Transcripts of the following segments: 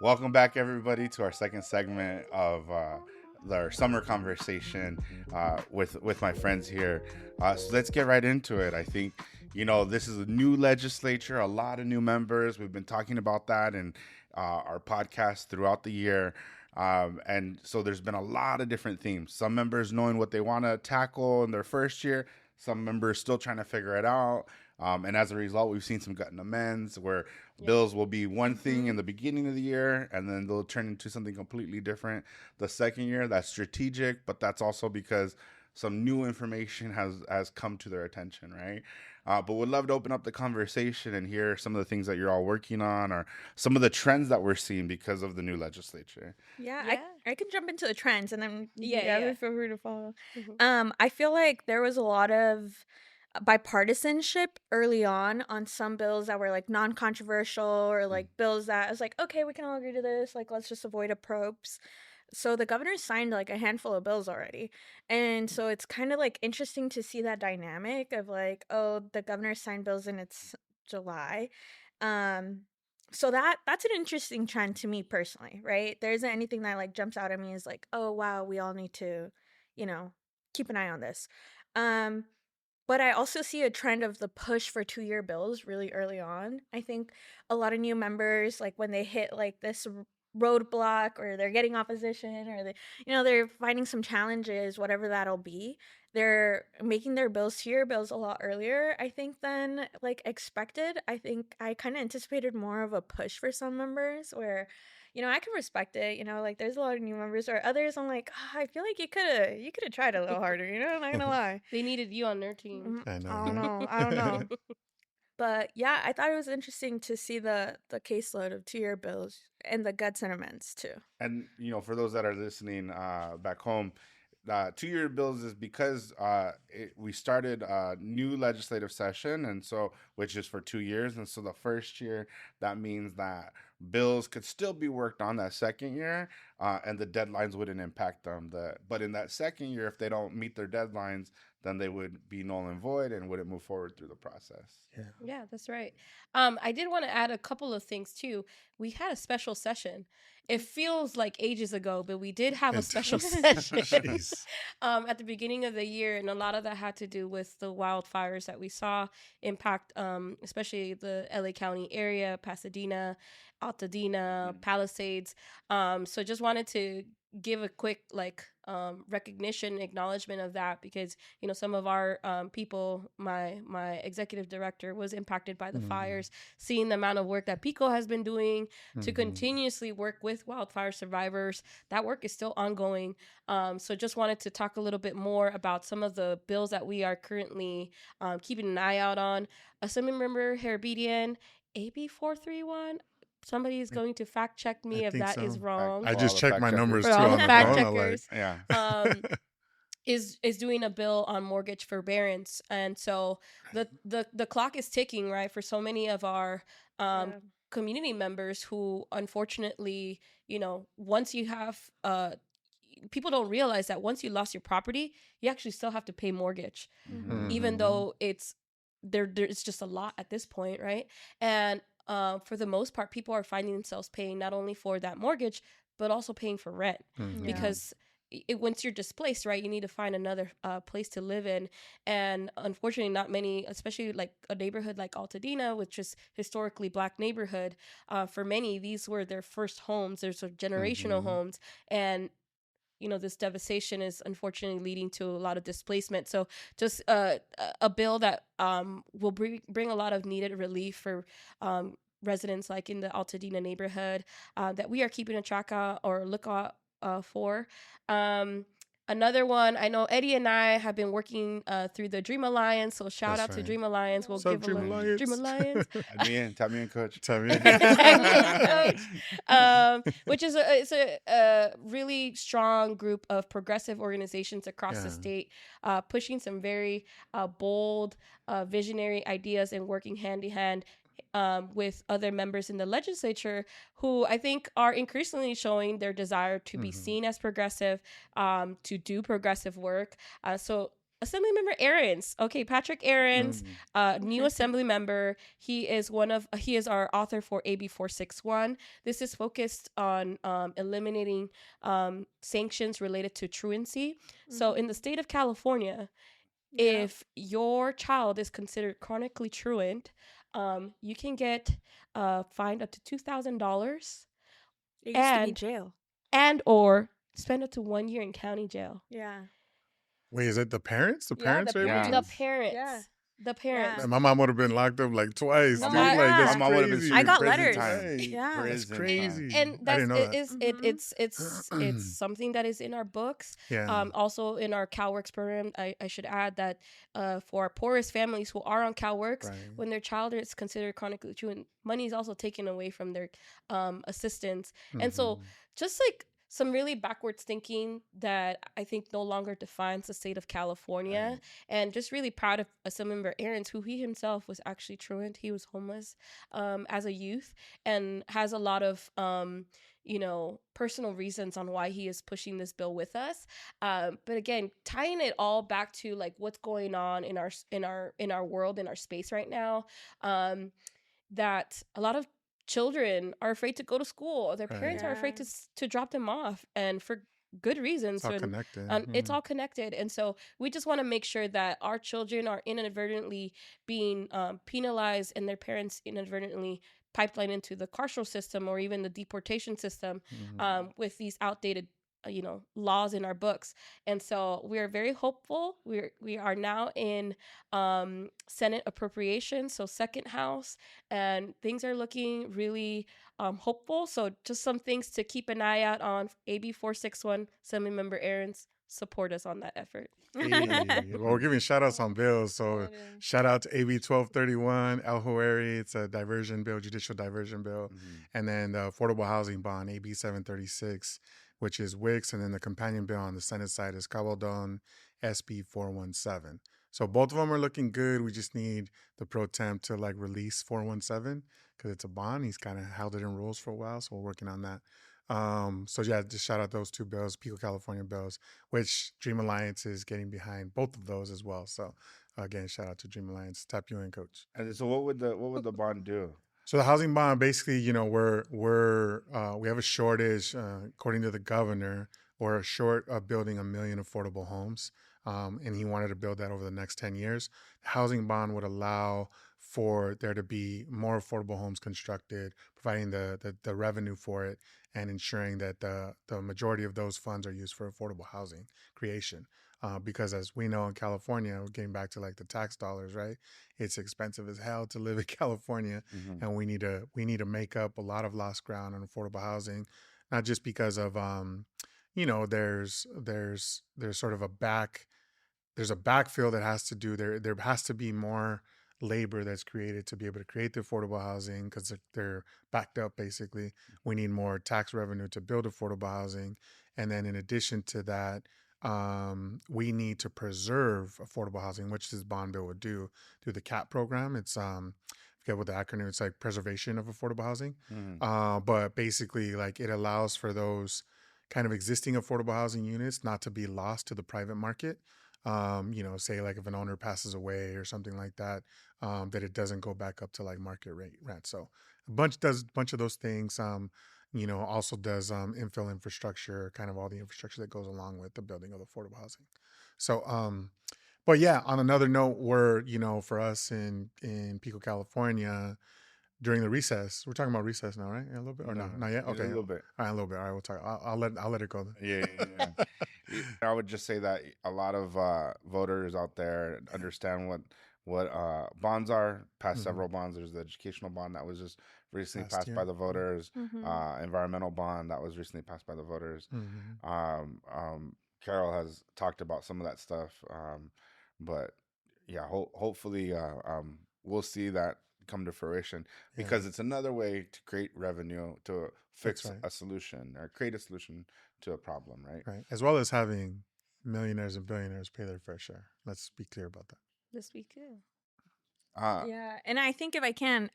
Welcome back, everybody, to our second segment of our summer conversation with my friends here. So let's get right into it. I think this is a new legislature, a lot of new members. We've been talking about that in our podcast throughout the year. And so there's been a lot of different themes. Some members knowing what they want to tackle in their first year, some members still trying to figure it out. And as a result, we've seen some gut and amends where bills will be one thing in the beginning of the year, and then they'll turn into something completely different the second year. That's strategic, but that's also because some new information has come to their attention, right? But would love to open up the conversation and hear some of the things that you're all working on, or some of the trends that we're seeing because of the new legislature. Yeah, Yeah. I can jump into the trends and then Yeah. feel free to follow. Mhm. I feel like there was a lot of bipartisanship early on some bills that were like non-controversial or like bills that I was like, okay, we can all agree to this. Like, let's just avoid a probes. So the governor signed like a handful of bills already. And so it's kind of like interesting to see that dynamic of like, oh, the governor signed bills and it's July. Um so that's an interesting trend to me personally, right? There isn't anything that like jumps out at me as like, oh wow, we all need to, you know, keep an eye on this. Um but I also see a trend of the push for 2-year bills really early on. I think a lot of new members, like when they hit like this roadblock or they're getting opposition or they're finding some challenges, whatever that'll be, they're making their bills 2-year bills a lot earlier, I think, than like expected. I think I kind of anticipated more of a push for some members where I can respect it. Like there's a lot of new members or others. I'm like, I feel like you could have tried a little harder. I'm not gonna lie. They needed you on their team. I I don't know. know. I don't know. But yeah, I thought it was interesting to see the caseload of 2-year bills and the gut sentiments too. And for those that are listening back home, 2-year bills is because we started a new legislative session, and so which is for 2 years, and so the first year that means that bills could still be worked on that second year, and the deadlines wouldn't impact them. But in that second year, if they don't meet their deadlines, then they would be null and void and wouldn't move forward through the process. Yeah, that's right. I did want to add a couple of things too. We had a special session. It feels like ages ago, but we did have a special session Jeez. at the beginning of the year, and a lot of that had to do with the wildfires that we saw impact, especially the LA County area, Pasadena, Altadena, Palisades. So just wanted to give a quick recognition, acknowledgement of that, because some of our people, my executive director was impacted by the fires, seeing the amount of work that Pico has been doing to continuously work with wildfire survivors. That work is still ongoing. So just wanted to talk a little bit more about some of the bills that we are currently keeping an eye out on. Assembly Member Herabedian, AB 431. Somebody is going to fact check me if that is wrong. I just checked my numbers For too all on the the fact phone. checkers. Yeah. Is doing a bill on mortgage forbearance, and so the clock is ticking, right, for so many of our community members who, unfortunately, once you have people don't realize that once you lost your property, you actually still have to pay mortgage, even though it's just a lot at this point, right? And for the most part, people are finding themselves paying not only for that mortgage, but also paying for rent, because once you're displaced, right, you need to find another place to live in. And unfortunately, not many, especially like a neighborhood like Altadena, which is historically Black neighborhood, for many, these were their first homes. They're sort of generational homes. And this devastation is unfortunately leading to a lot of displacement. So just a bill that will bring a lot of needed relief for residents like in the Altadena neighborhood, that we are keeping a track of or lookout for. Another one, I know Eddie and I have been working through the Dream Alliance, so shout out to Dream Alliance. We'll give Dream Alliance? Dream Alliance. Tap me in, coach. Which is a really strong group of progressive organizations across the state, pushing some very bold, visionary ideas and working hand in hand with other members in the legislature who I think are increasingly showing their desire to be seen as progressive, to do progressive work. So Assembly Member Aarons. Okay, Patrick Aarons, new Assembly member. He is our author for AB 461. This is focused on eliminating sanctions related to truancy. So in the state of California, if your child is considered chronically truant, you can get fined up to $2,000. It used to be jail. And or spend up to 1 year in county jail. Yeah. Wait, is it the parents? The parents are able to? The parents. Yeah. The parents. Man, my mom would have been locked up like twice. No, dude. yeah. Like, that's My mom would have been crazy. serving I got prison letters. time. Yeah. That's Prison crazy. And I that's didn't know that. it's something that is in our books. Yeah. Also in our CalWorks program, I should add that for our poorest families who are on CalWorks, when their child is considered chronically truant, money is also taken away from their assistance. And so just like some really backwards thinking that I think no longer defines the state of California. And just really proud of Assemblymember Aarons, who he himself was actually truant. He was homeless as a youth and has a lot of personal reasons on why he is pushing this bill with us. But again, tying it all back to like what's going on in our world, in our space right now, that a lot of children are afraid to go to school. Their parents are afraid to drop them off, and for good reasons. It's all connected. It's all connected. And so we just want to make sure that our children are inadvertently being penalized and their parents inadvertently pipeline into the carceral system or even the deportation system with these outdated laws in our books. And so we are very hopeful. We are now in Senate appropriations, so second house, and things are looking really hopeful. So just some things to keep an eye out on. AB 461, Assembly Member Aarons, support us on that effort. Hey, well, we're giving shout outs on bills. So shout out to AB 1231, El Hueri. It's a diversion bill, judicial diversion bill. And then the affordable housing bond, AB 736, which is WICS. And then the companion bill on the Senate side is Cabaldon, SB 417. So both of them are looking good. We just need the pro temp to like release 417 because it's a bond. He's kind of held it in rules for a while. So we're working on that. So yeah, just shout out those two bills, Pico California bills, which Dream Alliance is getting behind both of those as well. So again, shout out to Dream Alliance. Tap you in, Coach. And so what would the bond do? So the housing bond, basically, we have a shortage, according to the governor, we're short of building 1 million affordable homes. And he wanted to build that over the next 10 years. The housing bond would allow for there to be more affordable homes constructed, providing the revenue for it and ensuring that the majority of those funds are used for affordable housing creation. Because as we know in California, we're getting back to like the tax dollars, right? It's expensive as hell to live in California, and we need to make up a lot of lost ground on affordable housing, not just because of there's sort of a backfill that has to do there has to be more labor that's created to be able to create the affordable housing because they're backed up. Basically, we need more tax revenue to build affordable housing, and then in addition to that, we need to preserve affordable housing, which this bond bill would do through the CAP program. It's I forget what the acronym. It's like preservation of affordable housing, but basically, like it allows for those kind of existing affordable housing units not to be lost to the private market. Say like if an owner passes away or something like that, that it doesn't go back up to like market rate rent. So a bunch of those things. Also does infill infrastructure, kind of all the infrastructure that goes along with the building of affordable housing. So, but yeah, on another note, we're for us in Pico, California, during the recess, we're talking about recess now, right? A little bit, or no, not yet. Okay, a little bit. All right, a little bit. All right, we'll talk. I'll let it go then. Yeah. I would just say that a lot of voters out there understand what bonds are. Passed several bonds. There's the educational bond that was just recently passed by the voters. Environmental bond that was recently passed by the voters. Carol has talked about some of that stuff, but yeah, hopefully we'll see that come to fruition because it's another way to create revenue to fix a solution or create a solution to a problem, right? Right. As well as having millionaires and billionaires pay their fair share. Let's be clear about that. Let's be clear. Yeah, and I think if I can,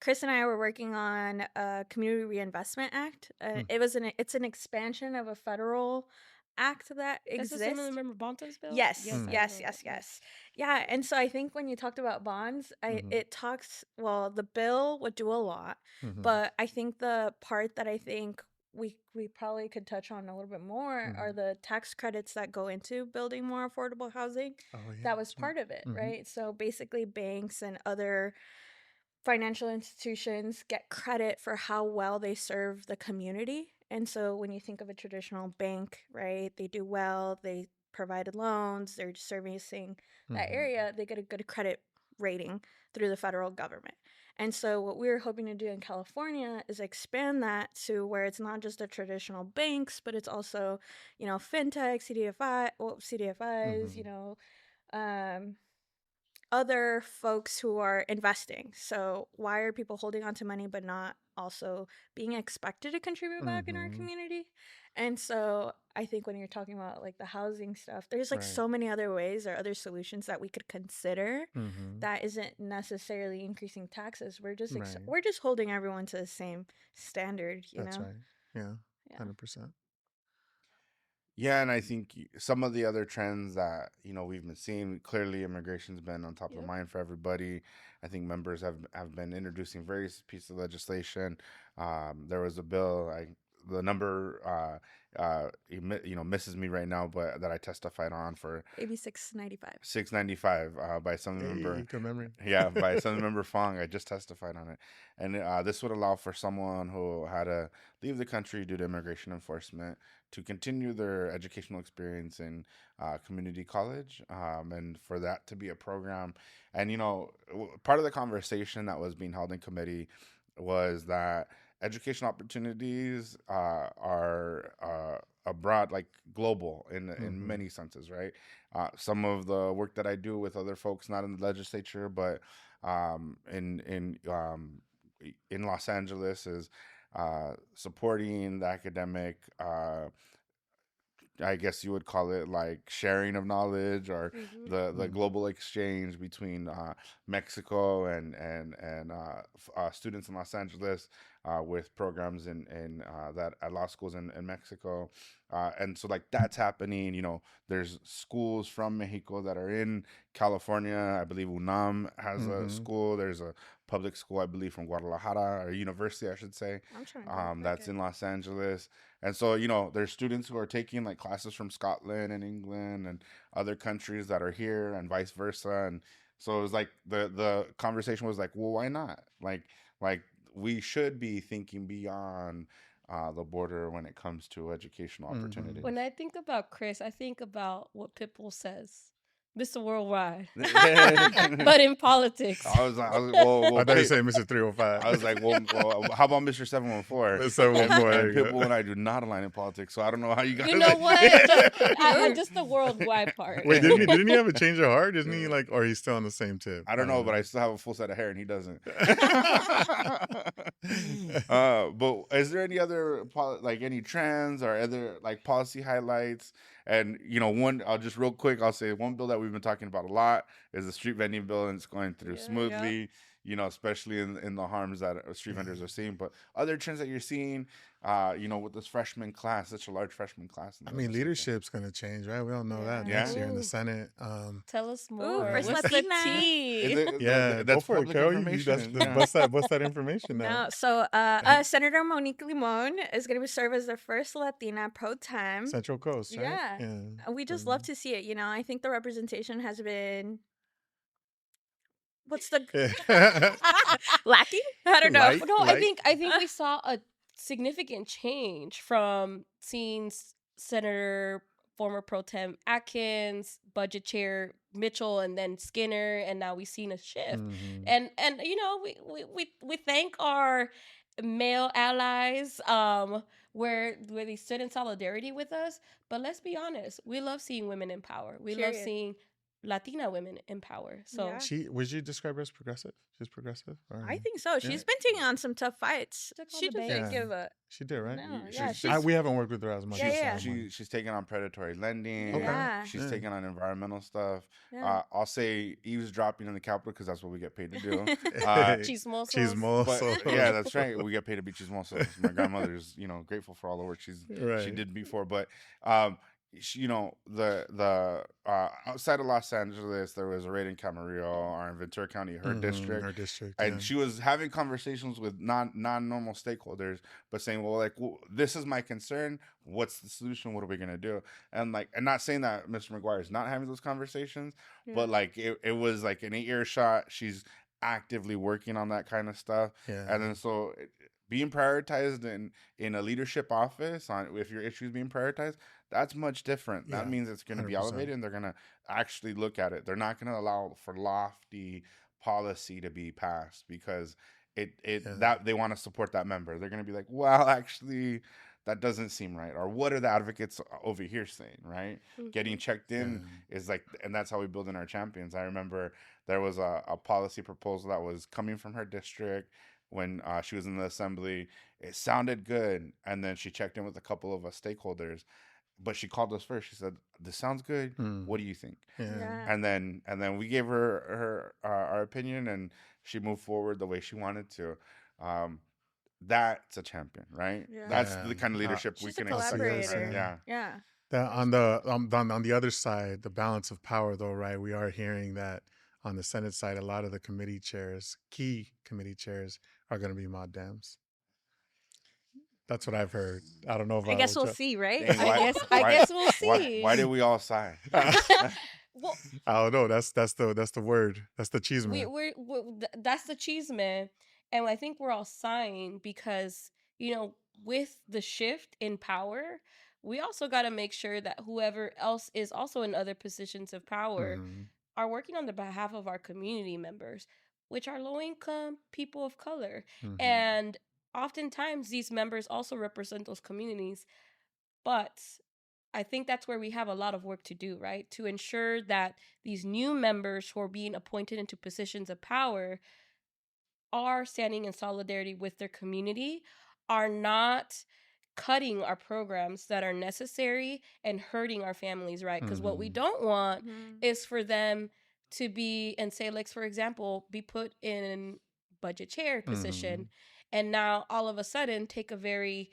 Chris and I were working on a Community Reinvestment Act. It's an expansion of a federal act that That's exists. the Assembly Member Bonta's bill? Yes, Yes, I yes, know yes, that, yes. Yeah, and so I think when you talked about bonds, it talks, well, the bill would do a lot, but I think the part that I think we probably could touch on a little bit more are the tax credits that go into building more affordable housing. Oh, yeah. That was part of it, right? So basically banks and other financial institutions get credit for how well they serve the community. And so when you think of a traditional bank, right, they do well, they provided loans, they're servicing that area, they get a good credit rating through the federal government. And so what we're hoping to do in California is expand that to where it's not just the traditional banks, but it's also, fintech, CDFIs, other folks who are investing. So why are people holding on to money but not also being expected to contribute back in our community? And so I think when you're talking about like the housing stuff, there's like so many other ways or other solutions that we could consider that isn't necessarily increasing taxes. We're just we're just holding everyone to the same standard, That's right. Yeah. 100%. Yeah, and I think some of the other trends that we've been seeing, clearly immigration's been on top of mind for everybody. I think members have been introducing various pieces of legislation. There was a bill, the number misses me right now, but that I testified on for AB 695. 695 by some member. Good memory. Yeah, by some member Fong. I just testified on it, and this would allow for someone who had to leave the country due to immigration enforcement to continue their educational experience in community college, and for that to be a program. And part of the conversation that was being held in committee was that education opportunities are abroad, like global in many senses, right? Some of the work that I do with other folks, not in the legislature, but in Los Angeles, is supporting the academic, I guess you would call it like sharing of knowledge, or the global exchange between Mexico and students in Los Angeles, with programs in that at law schools in Mexico, and so like that's happening. There's schools from Mexico that are in California. I believe UNAM has a school. There's a public school, I believe, from Guadalajara, or university, I should say, that's in Los Angeles. And so, there's students who are taking like classes from Scotland and England and other countries that are here, and vice versa. And so it was like the conversation was like, well, why not? Like we should be thinking beyond the border when it comes to educational opportunities. When I think about Chris, I think about what Pitbull says. Mr. Worldwide. But in politics. I was like, well, I thought you said Mr. 305. I was like, well, how about Mr. 714? Mr. 714. And Pitbull and I do not align in politics, so I don't know how you guys. You know what? Just the worldwide part. Wait, didn't he have a change of heart? Isn't he like, or he's still on the same tip? I don't know, but I still have a full set of hair and he doesn't. But is there any other any trends or other like policy highlights? And I'll just real quick, I'll say one bill that we've been talking about a lot is the street vending bill, and it's going through smoothly. Especially in the harms that street vendors are seeing, but other trends that you're seeing, with this freshman class, such a large freshman class. I mean, leadership's going to change, right? We all know that next year in the Senate. Tell us more. What's the tea? That's go for it, Carol. What's that information now? No, so Senator Monique Limon is going to serve as the first Latina pro tem. Central Coast, right? Yeah. We just love to see it. I think the representation has been... What's the lacking? I don't know. I think we saw a significant change from seeing Senator former pro tem Atkins, budget chair Mitchell, and then Skinner, and now we've seen a shift. And we thank our male allies where they stood in solidarity with us. But let's be honest, we love seeing women in power. We love seeing Latina women in power. So would you describe her as progressive? She's progressive? Or? I think so. She's been taking on some tough fights. She doesn't give a... She did, right? No, we haven't worked with her as much. She's taking on predatory lending. Okay. Yeah. She's taking on environmental stuff. Yeah. I'll say eavesdropping in the Capitol because that's what we get paid to do. Chismoso. But, yeah, that's right. We get paid to be chismosos. My grandmother's, grateful for all the work she did before. But you know, the outside of Los Angeles, there was a raid in Camarillo, or in Ventura County, her district, Our district, and she was having conversations with non-normal stakeholders, but saying, well, like, well, this is my concern. What's the solution? What are we gonna do? And like, and not saying that Mr. McGuire is not having those conversations, but like, it was like an 8-year shot. She's actively working on that kind of stuff, and then so. Being prioritized in a leadership office, on if your issue is being prioritized, that's much different. That means it's going to be 100%. elevated, and they're going to actually look at it. They're not going to allow for lofty policy to be passed because that they want to support that member. They're going to be like, well, actually, that doesn't seem right. Or what are the advocates over here saying, right? Getting checked in is like, and that's how we build in our champions. I remember there was a policy proposal that was coming from her district when she was in the assembly. It sounded good, and then she checked in with a couple of us stakeholders, but she called us first. She said, "This sounds good. What do you think?" And then we gave her our opinion, and she moved forward the way she wanted to. That's a champion, right? That's the kind of leadership we she's can a expect. collaborator. Yeah. That on the other side, the balance of power, though, right? We are hearing that on the Senate side, a lot of the committee chairs, key committee chairs, are going to be mod Dems. That's what I've heard. I don't know if I guess we'll see, right? Dang, I guess we'll see. Why did we all sign? Well, I don't know. That's the word. That's the cheese man. That's the cheese man, and I think we're all signed because with the shift in power, we also got to make sure that whoever else is also in other positions of power are working on the behalf of our community members, which are low income people of color, and oftentimes these members also represent those communities, but I think that's where we have a lot of work to do, right? To ensure that these new members who are being appointed into positions of power are standing in solidarity with their community, are not cutting our programs that are necessary and hurting our families, right? Because what we don't want is for them to be and say, like, for example, be put in budget chair position and now all of a sudden take a very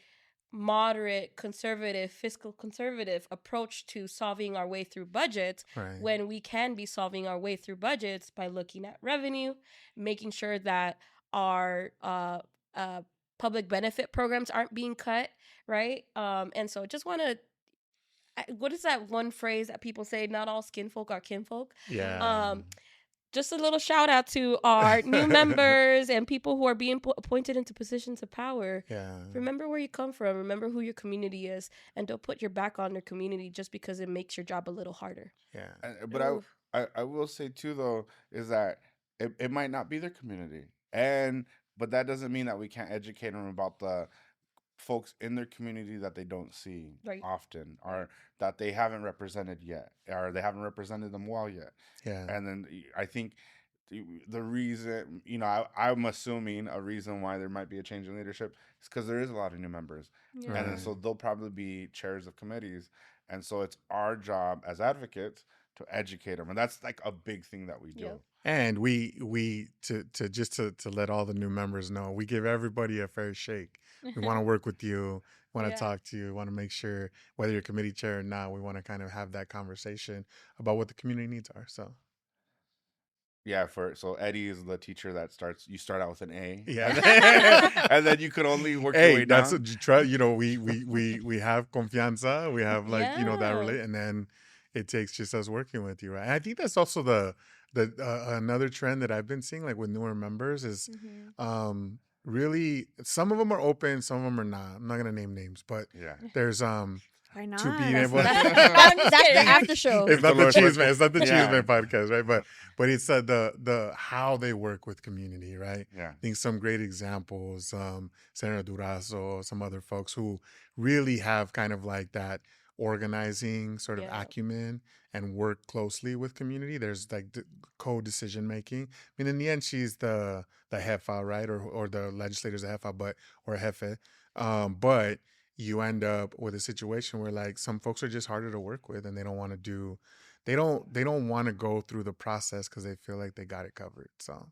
moderate conservative fiscal conservative approach to solving our way through budgets, when we can be solving our way through budgets by looking at revenue, making sure that our public benefit programs aren't being cut, right? And so just want to, what is that one phrase that people say, not all skin folk are kinfolk? Just a little shout out to our new members and people who are being appointed into positions of power. Remember where you come from. Remember who your community is. And don't put your back on your community just because it makes your job a little harder. But I will say, too, though, is that it might not be their community. But that doesn't mean that we can't educate them about the folks in their community that they don't see often, or that they haven't represented yet, or they haven't represented them well yet. And then I think the reason, I'm assuming a reason why there might be a change in leadership is because there is a lot of new members. And then so they'll probably be chairs of committees. And so it's our job as advocates to educate them. And that's like a big thing that we do. And we to let all the new members know, we give everybody a fair shake. We want to work with you, want to talk to you, want to make sure, whether you're committee chair or not, we want to kind of have that conversation about what the community needs are. So so Eddie is the teacher that you start out with an A. Yeah. And then you could only work your way down. We have confianza, we have that relate, and then it takes just us working with you, right? And I think that's also the another trend that I've been seeing, like with newer members, is really, some of them are open, some of them are not. I'm not gonna name names, but there's why not? To being able that's the after show. It's not the cheese man. It's not the cheese man podcast, right? But it's the how they work with community, right? I think some great examples, Senator Durazo, some other folks who really have kind of like that organizing sort of acumen and work closely with community. There's like co-decision making. I mean, in the end, she's the jefa, right? Or the legislator's a jefa, or a jefe. But you end up with a situation where like some folks are just harder to work with, and they don't want to they don't want to go through the process because they feel like they got it covered. So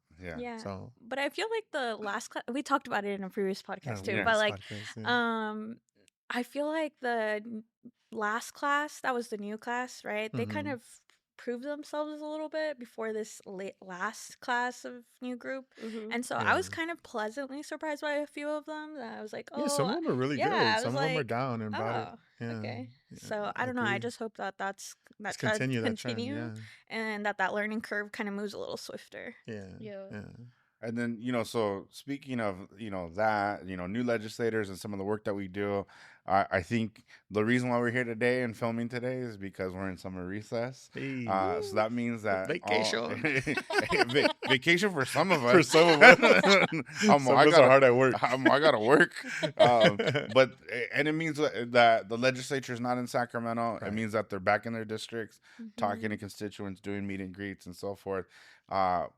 So, but I feel like the last class, we talked about it in a previous podcast too. But like, I feel like last class, that was the new class, right? They kind Mm-hmm. of proved themselves a little bit before this last class of new group. Mm-hmm. And so I Yeah. was kind of pleasantly surprised by a few of them. That I was like, Yeah, some oh, of them are really yeah, good. I was Some of them are like, down and about it. oh, Yeah, okay. yeah, So I I don't know. I agree. just hope that Let's that trend continue that trend. continue Yeah, and that learning curve kind of moves a little swifter. yeah, Yeah. yeah. And then, so speaking of, that, new legislators and some of the work that we do, I think the reason why we're here today and filming today is because we're in summer recess. Hey, So that means that vacation. vacation for some of For us. some of us, some of I us are gotta, hard at work. I gotta work. But and it means that the legislature is not in Sacramento. Right. It means that they're back in their districts, talking to Mhm. constituents, doing meet and greets and so forth.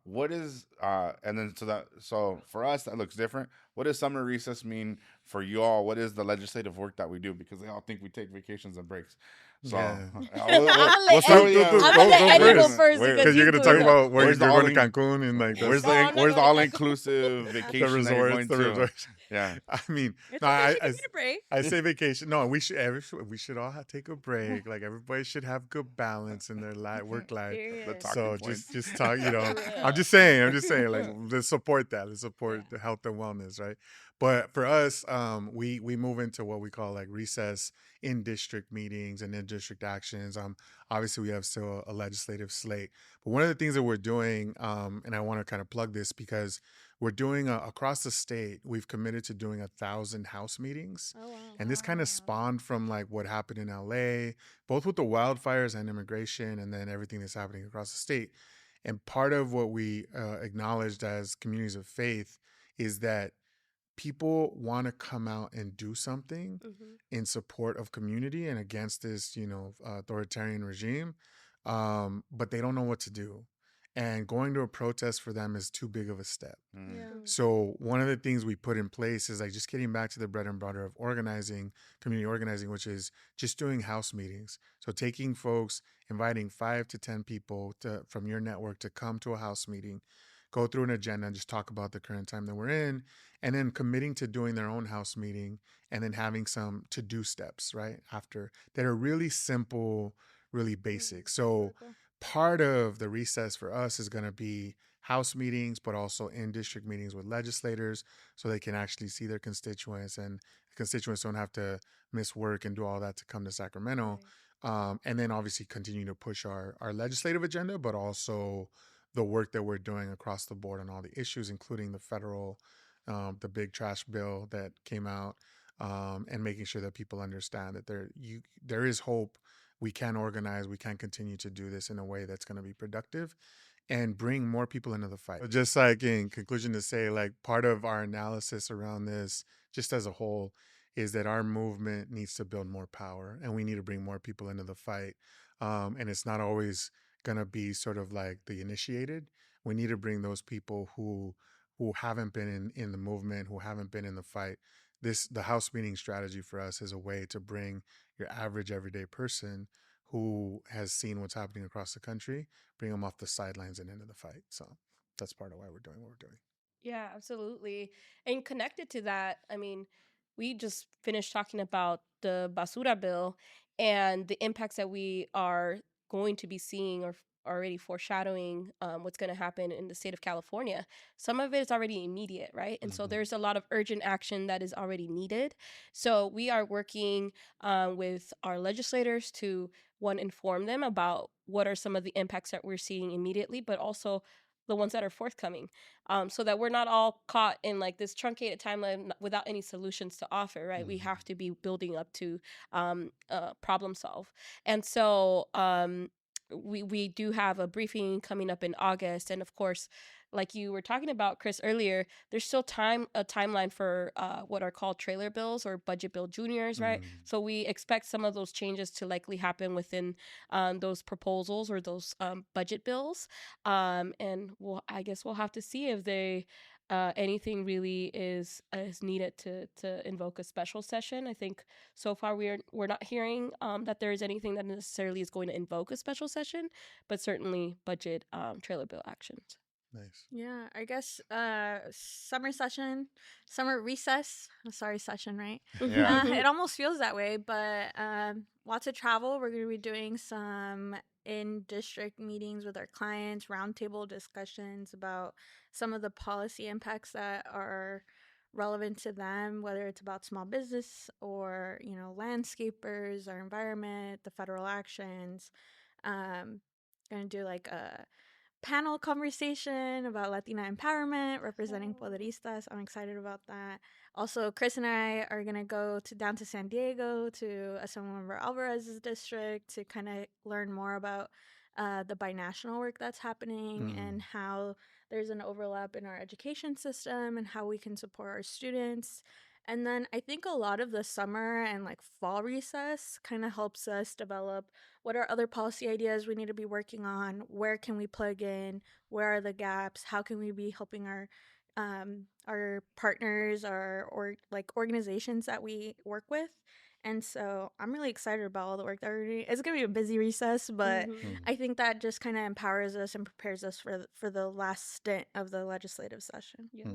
What is and then so for us that looks different. What does summer recess mean for you all? What is the legislative work that we do? Because they all think we take vacations and breaks. So Yeah. we'll start with you. I'm gonna let Eddie go first Where- because Because you're you gonna grew talk up. about where you're where's the going to all-in- Cancun and like where's No, I'm the not where's the going to all Cancun. inclusive the vacation resorts, that you're going the to? resorts. Yeah. I mean, It's no, okay. She can need a break. I say vacation. No, we should all take a break. Like everybody should have good balance in their work life. Period. talking So points. just talk. Yeah. I'm just saying, like let's support that. Let's support the health and wellness, right? But for us, we move into what we call like recess in district meetings and in district actions. Obviously we have still a legislative slate, but one of the things that we're doing, and I want to kind of plug this because we're doing across the state. We've committed to doing 1,000 house meetings, Oh, wow. and this kind of spawned from like what happened in LA, both with the wildfires and immigration, and then everything that's happening across the state. And part of what we acknowledged as communities of faith is that people want to come out and do something Mm-hmm. in support of community and against this, authoritarian regime, but they don't know what to do. And going to a protest for them is too big of a step. Mm. Yeah. So one of the things we put in place is like just getting back to the bread and butter of organizing, community organizing, which is just doing house meetings. So taking folks, inviting 5 to 10 people from your network to come to a house meeting, go through an agenda and just talk about the current time that we're in, and then committing to doing their own house meeting and then having some to-do steps, right? After that are really simple, really basic. So part of the recess for us is going to be house meetings, but also in district meetings with legislators so they can actually see their constituents and the constituents don't have to miss work and do all that to come to Sacramento. And then obviously continue to push our legislative agenda, but also the work that we're doing across the board on all the issues, including the federal, the big trash bill that came out, and making sure that people understand that there is hope. We can organize. We can continue to do this in a way that's going to be productive and bring more people into the fight. Just like in conclusion to say, like part of our analysis around this, just as a whole, is that our movement needs to build more power and we need to bring more people into the fight. And it's not always going to be sort of like the initiated. We need to bring those people who haven't been in the movement, who haven't been in the fight. The house meeting strategy for us is a way to bring your average everyday person who has seen what's happening across the country, bring them off the sidelines and into the fight. So that's part of why we're doing what we're doing. Yeah, absolutely. And connected to that, I mean, we just finished talking about the basura bill and the impacts that we are going to be seeing or already foreshadowing what's going to happen in the state of California. Some of it is already immediate, right? And so there's a lot of urgent action that is already needed. So we are working with our legislators to, one, inform them about what are some of the impacts that we're seeing immediately, but also the ones that are forthcoming, so that we're not all caught in like this truncated timeline without any solutions to offer, right? We have to be building up to problem solve. And so we do have a briefing coming up in August. And of course, like you were talking about, Chris, earlier, there's still a timeline for what are called trailer bills or budget bill juniors, right? So we expect some of those changes to likely happen within those proposals or those budget bills. And I guess we'll have to see if they anything really is needed to invoke a special session. I think so far we're not hearing that there is anything that necessarily is going to invoke a special session, but certainly budget trailer bill actions. Nice. Yeah, I guess summer recess. Sorry, session, right? Yeah. It almost feels that way, but lots of travel. We're going to be doing some in district meetings with our clients, roundtable discussions about some of the policy impacts that are relevant to them, whether it's about small business or, landscapers, our environment, the federal actions. Going to do like a panel conversation about Latina empowerment, representing Poderistas. I'm excited about that. Also, Chris and I are going to go down to San Diego to Assemblymember Alvarez's district to kind of learn more about the binational work that's happening and how there's an overlap in our education system and how we can support our students. And then I think a lot of the summer and like fall recess kind of helps us develop what are other policy ideas we need to be working on, where can we plug in, where are the gaps, how can we be helping our partners or like organizations that we work with. And so I'm really excited about all the work that we're doing. It's gonna be a busy recess, but I think that just kind of empowers us and prepares us for the last stint of the legislative session. Yeah.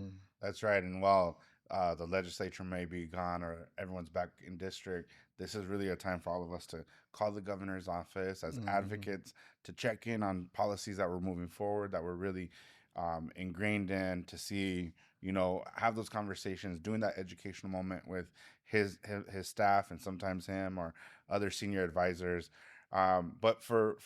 That's right. And while the legislature may be gone or everyone's back in district, this is really a time for all of us to call the governor's office as advocates to check in on policies that we're moving forward, that we're really ingrained in, to see, have those conversations, doing that educational moment with his staff and sometimes him or other senior advisors. But for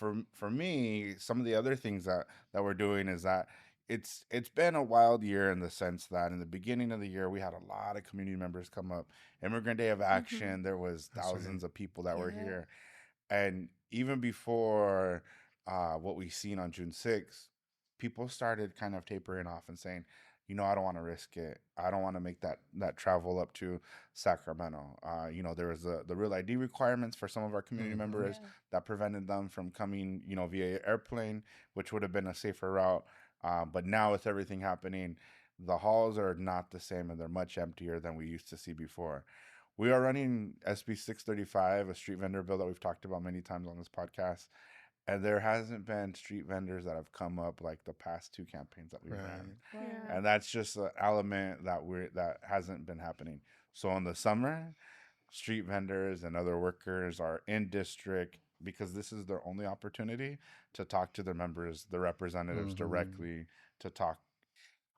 me, some of the other things that we're doing is that it's been a wild year in the sense that in the beginning of the year we had a lot of community members come up. Immigrant Day of Action, there was thousands of people that were here, and even before what we seen on June 6th, people started kind of tapering off and saying, I don't want to risk it. I don't want to make that travel up to Sacramento. There was the real ID requirements for some of our community members that prevented them from coming, via airplane, which would have been a safer route. But now with everything happening, the halls are not the same and they're much emptier than we used to see before. We are running SB 635, a street vendor bill that we've talked about many times on this podcast. And there hasn't been street vendors that have come up like the past two campaigns that we've ran. Yeah. And that's just an element that hasn't been happening. So in the summer, street vendors and other workers are in district because this is their only opportunity to talk to their members, the representatives directly, to talk.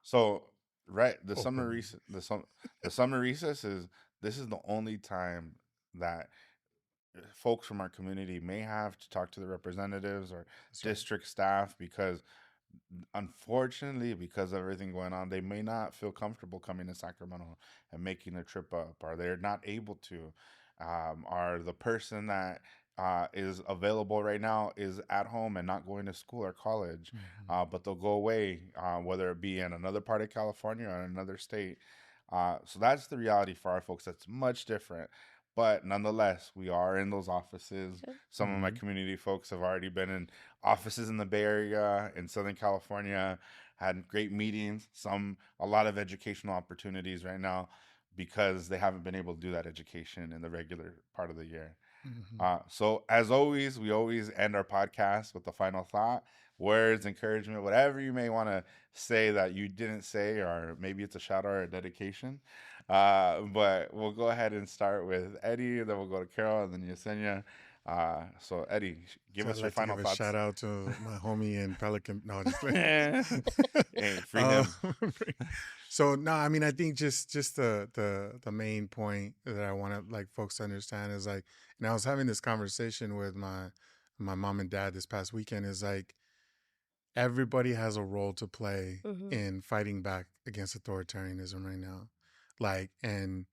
So the summer recess, the summer recess is this is the only time that folks from our community may have to talk to the representatives or district staff, because unfortunately, because of everything going on, they may not feel comfortable coming to Sacramento and making a trip up, or they're not able to, or the person that is available right now is at home and not going to school or college, but they'll go away, whether it be in another part of California or another state. So that's the reality for our folks. That's much different. But nonetheless, we are in those offices. Some of my community folks have already been in offices in the Bay Area, in Southern California, had great meetings, a lot of educational opportunities right now because they haven't been able to do that education in the regular part of the year. So as always, we always end our podcast with the final thought, words, encouragement, whatever you may want to say that you didn't say, or maybe it's a shout out or a dedication. But we'll go ahead and start with Eddie, then we'll go to Carol, and then Yesenia. So Eddie, give us your final thoughts. Shout out to my homie in Pelican. No, just hey, free him. So no, I mean, I think just the main point that I want to like folks to understand is like, and I was having this conversation with my mom and dad this past weekend, is like everybody has a role to play in fighting back against authoritarianism right now. Like, and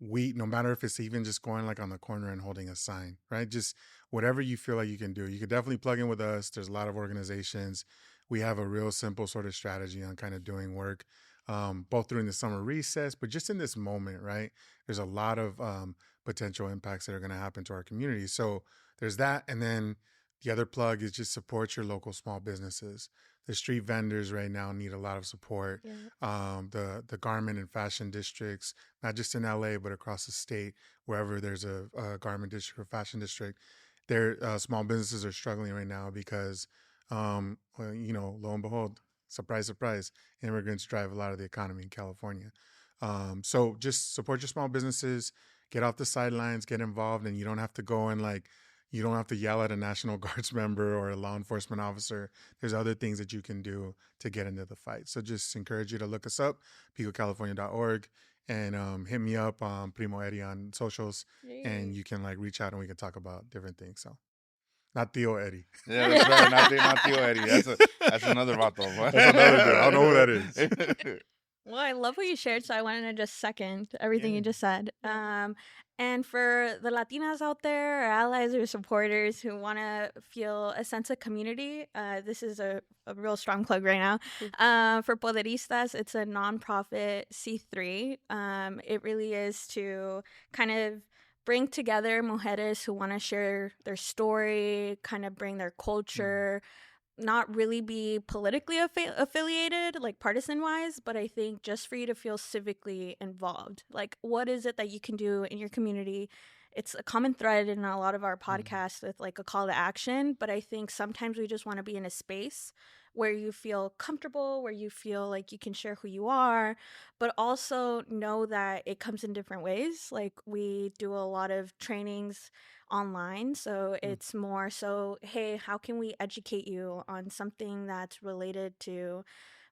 no matter if it's even just going like on the corner and holding a sign, right? Just whatever you feel like you can do. You could definitely plug in with us. There's a lot of organizations. We have a real simple sort of strategy on kind of doing work, both during the summer recess, but just in this moment, right? There's a lot of potential impacts that are going to happen to our community. So there's that. And then the other plug is just support your local small businesses. The street vendors right now need a lot of support. The garment and fashion districts, not just in LA, but across the state, wherever there's a garment district or fashion district, their small businesses are struggling right now because, lo and behold, Surprise, surprise. Immigrants drive a lot of the economy in California. So just support your small businesses, get off the sidelines, get involved, and you don't have to go and you don't have to yell at a National Guards member or a law enforcement officer. There's other things that you can do to get into the fight. So just encourage you to look us up, picocalifornia.org, and hit me up, Primo Eddie on socials, and you can reach out and we can talk about different things. So. Not Theo Eddie. Yeah, that's right. Not Theo Eddie. That's another vato. That's another dude. I don't know who that is. Well, I love what you shared, so I wanted to just second everything you just said. And for the Latinas out there, or allies or supporters who want to feel a sense of community, this is a real strong plug right now. For Poderistas, it's a nonprofit C3. It really is to kind of bring together mujeres who want to share their story, kind of bring their culture, not really be politically affiliated, like partisan-wise, but I think just for you to feel civically involved. Like, what is it that you can do in your community? It's a common thread in a lot of our podcasts with like a call to action, but I think sometimes we just want to be in a space where you feel comfortable, where you feel like you can share who you are, but also know that it comes in different ways. Like, we do a lot of trainings online, so it's more so, hey, how can we educate you on something that's related to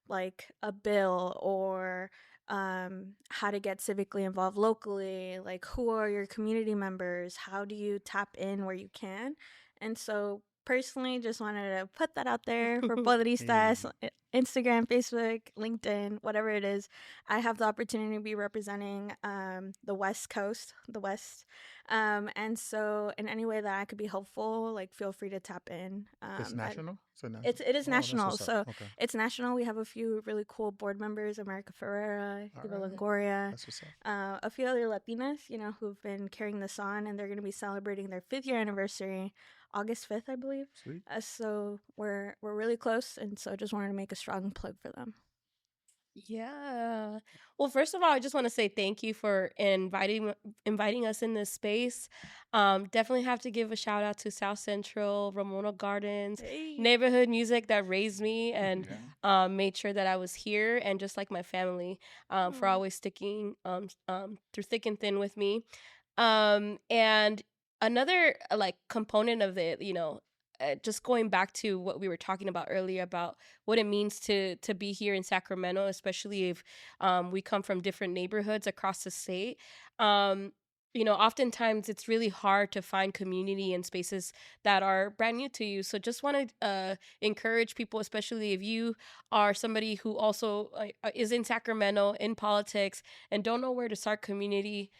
like a bill, or how to get civically involved locally, like who are your community members, how do you tap in where you can. And so personally just wanted to put that out there for Poderistas, Instagram, Facebook, LinkedIn, whatever it is. I have the opportunity to be representing the West Coast, the West. And so in any way that I could be helpful, like, feel free to tap in. It's national? It is national. So it's national. We have a few really cool board members, America Ferrera, Eva Longoria, a few other Latinas, who've been carrying this on, and they're going to be celebrating their 5th year anniversary August 5th, I believe. Sweet. So we're really close, and so I just wanted to make a strong plug for them. Yeah. Well, first of all, I just want to say thank you for inviting us in this space. Definitely have to give a shout out to South Central, Ramona Gardens, neighborhood music that raised me and made sure that I was here, and just like my family, for always sticking through thick and thin with me. And another component of it, just going back to what we were talking about earlier about what it means to be here in Sacramento, especially if we come from different neighborhoods across the state. Oftentimes it's really hard to find community in spaces that are brand new to you. So just want to encourage people, especially if you are somebody who also is in Sacramento in politics and don't know where to start community.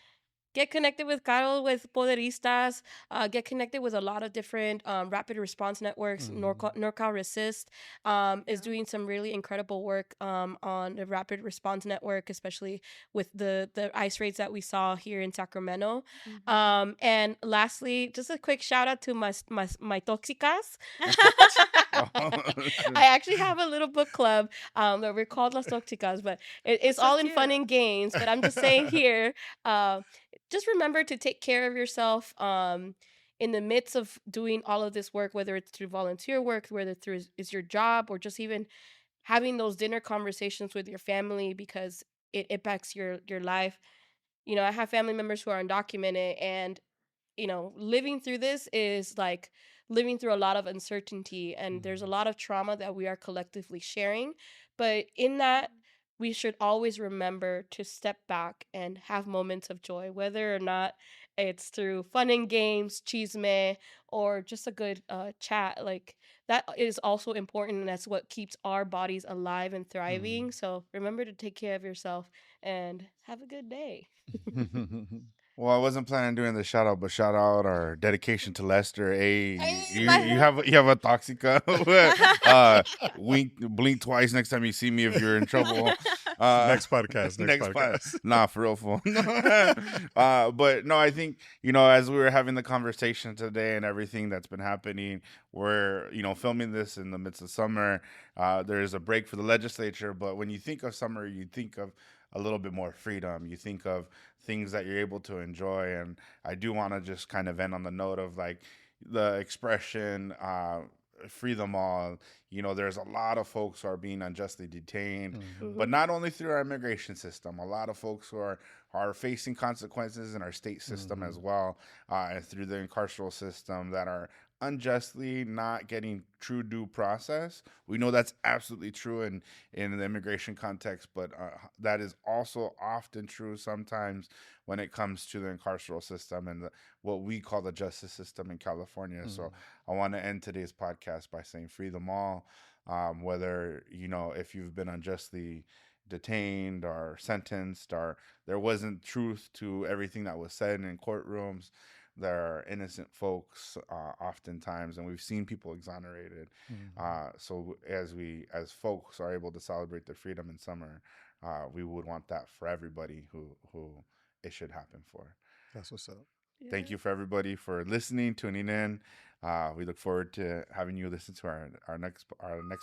Get connected with Carol, with Poderistas. Get connected with a lot of different rapid response networks. NorCal Resist is doing some really incredible work on the rapid response network, especially with the ICE raids that we saw here in Sacramento. And lastly, just a quick shout out to my toxicas. I actually have a little book club that we're called Las Toxicas, but it's so all in fun and games. But I'm just saying here, just remember to take care of yourself in the midst of doing all of this work, whether it's through volunteer work, whether through is your job, or just even having those dinner conversations with your family, because it impacts your life. I have family members who are undocumented, and living through this is like living through a lot of uncertainty, and there's a lot of trauma that we are collectively sharing. But in that, we should always remember to step back and have moments of joy, whether or not it's through fun and games, chisme, or just a good chat. Like, that is also important, and that's what keeps our bodies alive and thriving. So remember to take care of yourself and have a good day. Well, I wasn't planning on doing the shout out, but shout out our dedication to Lester. Hey, you have a toxica. Blink twice next time you see me if you're in trouble. Next podcast. Nah, for real, fool. But no, I think, as we were having the conversation today and everything that's been happening, we're, filming this in the midst of summer. There's a break for the legislature, but when you think of summer, you think of a little bit more freedom. You think of things that you're able to enjoy. And I do want to just kind of end on the note of like the expression, free them all. You know, there's a lot of folks who are being unjustly detained, Mhm. but not only through our immigration system, a lot of folks who are facing consequences in our state system as well, and through the incarceral system that are unjustly not getting true due process. We know that's absolutely true in the immigration context, but that is also often true sometimes when it comes to the incarceral system and what we call the justice system in California. So I want to end today's podcast by saying free them all. Whether, you know, if you've been unjustly detained or sentenced, or there wasn't truth to everything that was said in courtrooms, there are innocent folks oftentimes, and we've seen people exonerated. So as folks are able to celebrate their freedom in summer, we would want that for everybody who it should happen for. That's what's up. Thank you for everybody for listening, tuning in. We look forward to having you listen to our next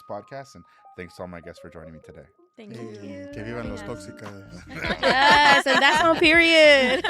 podcast, and thanks to all my guests for joining me today. Thank Hey, you. que vivan los tóxicas. Yes, and that's on period.